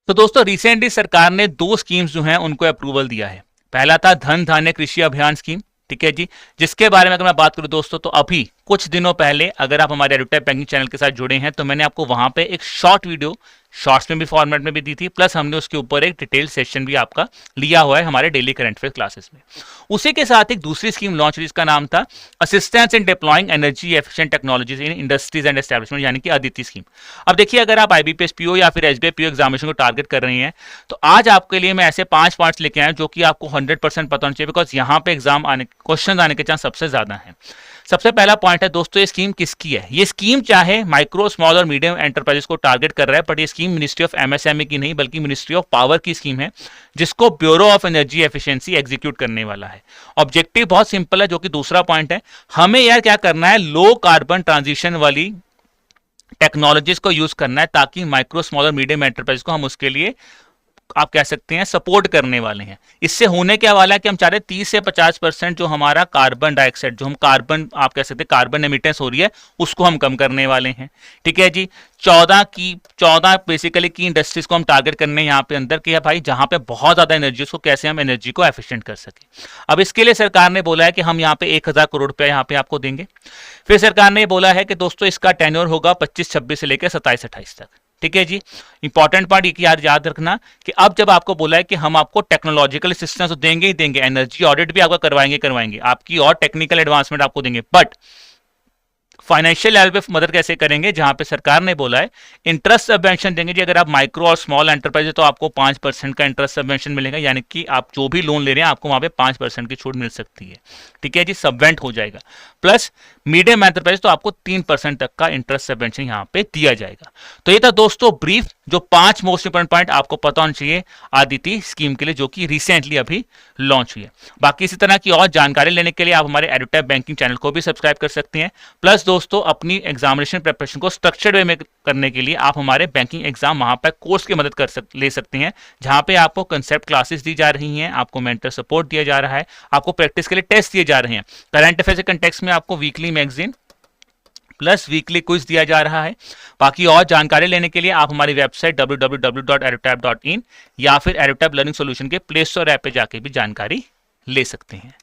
तो दोस्तों रिसेंटली सरकार ने दो स्कीम्स जो हैं उनको अप्रूवल दिया है। पहला था धन धान्य कृषि अभियान स्कीम, ठीक है जी, जिसके बारे में अगर मैं बात करूं दोस्तों तो अभी कुछ दिनों पहले अगर आप हमारे एडुटेक बैंकिंग चैनल के साथ जुड़े हैं तो मैंने आपको वहां पे एक शॉर्ट वीडियो शॉर्ट्स में भी फॉर्मेट में भी दी थी, प्लस हमने उसके ऊपर एक डिटेल सेशन भी आपका लिया हुआ है हमारे डेली करंट अफेयर क्लासेस में। उसी के साथ एक दूसरी स्कीम लॉन्च हुई जिसका नाम था assistance in deploying energy efficient technologies in industries and establishment, यानी कि अदिति स्कीम। अब देखिए अगर आप आईबीपीएस पीओ या फिर एसबीआई पीओ एग्जामिनेशन को टारगेट कर रही हैं तो आज आपके लिए मैं ऐसे 5 पॉइंट्स लेके आया जो कि आपको 100% पता होना चाहिए, बिकॉज यहाँ पे एग्जाम आने क्वेश्चन आने के चांस सबसे ज्यादा है। सबसे पहला पॉइंट है दोस्तों, ये स्कीम किसकी है? ये स्कीम चाहे माइक्रो स्मॉल और मीडियम एंटरप्राइजेस को टारगेट कर रहा है, बट ये स्कीम मिनिस्ट्री ऑफ एमएसएमई की नहीं बल्कि मिनिस्ट्री ऑफ पावर की स्कीम है, जिसको bureau of energy efficiency execute करने वाला है। ऑब्जेक्टिव बहुत सिंपल है, जो कि दूसरा पॉइंट है, हमें यार क्या करना है, लो कार्बन ट्रांजिशन वाली टेक्नोलॉजीज को यूज करना है ताकि माइक्रो स्मॉल और मीडियम एंटरप्राइज को हम उसके लिए आप कह सकते हैं सपोर्ट करने वाले हैं। इससे होने क्या वाला है कि हम चाह रहे 30 से 50% जो हमारा कार्बन डाइऑक्साइड, जो हम कार्बन आप कह सकते हैं कार्बन एमिटेंस हो रही है, उसको हम कम करने वाले हैं। ठीक है जी, 14 बेसिकली की इंडस्ट्रीज को हम टारगेट करने यहाँ पे अंदर कि भाई जहां पे बहुत ज्यादा एनर्जी, उसको कैसे हम एनर्जी को एफिशिएंट कर सके। अब इसके लिए सरकार ने बोला है कि हम यहाँ पे 1000 करोड़ रुपया यहाँ पे आपको देंगे। फिर सरकार ने बोला है कि दोस्तों इसका टेन्योर होगा 25-26 से लेकर 27-28 तक। ठीक है जी, इंपॉर्टेंट पार्ट ये याद रखना कि अब जब आपको बोला है कि हम आपको टेक्नोलॉजिकल असिस्टेंस तो देंगे ही देंगे, एनर्जी ऑडिट भी आपका करवाएंगे, आपकी और टेक्निकल एडवांसमेंट आपको देंगे, बट फाइनेंशियल लेवल पे मदद कैसे करेंगे? जहां पे सरकार ने बोला है इंटरेस्ट सबवेंशन देंगे जी। अगर आप माइक्रो और स्मॉल एंटरप्राइज है तो आपको 5% का इंटरेस्ट सबवेंशन मिलेगा, यानी कि आप जो भी लोन ले रहे हैं आपको वहां पे 5% की छूट मिल सकती है। ठीक है जी, सबवेंट हो जाएगा। प्लस मीडियम एंटरप्राइज तो आपको 3% तक का इंटरेस्ट सबवेंशन यहाँ पे दिया जाएगा। तो ये था दोस्तों ब्रीफ, जो 5 मोस्ट इंपोर्टेंट पॉइंट आपको पता होना चाहिए आदिति स्कीम के लिए, जो कि रिसेंटली अभी लॉन्च हुई है। बाकी इसी तरह की और जानकारी लेने के लिए आप हमारे एडुटेक बैंकिंग चैनल को भी सब्सक्राइब कर सकते हैं। प्लस दोस्तों अपनी एग्जामिनेशन प्रिपरेशन को स्ट्रक्चर्ड वे में करने के लिए आप हमारे बैंकिंग एग्जाम वहां पर कोर्स की मदद ले सकते हैं, जहां पे आपको कंसेप्ट क्लासेस दी जा रही हैं, आपको मेंटर सपोर्ट दिया जा रहा है, आपको प्रैक्टिस के लिए टेस्ट दिए जा रहे हैं, करंट अफेयर्स के कंटेक्स्ट में आपको weekly magazine plus weekly quiz दिया जा रहा है। बाकी और जानकारी लेने के लिए आप हमारी वेबसाइट www.edutap.in या फिर एडुटैप लर्निंग सॉल्यूशन के प्ले स्टोर ऐप पे जाके भी जानकारी ले सकते हैं।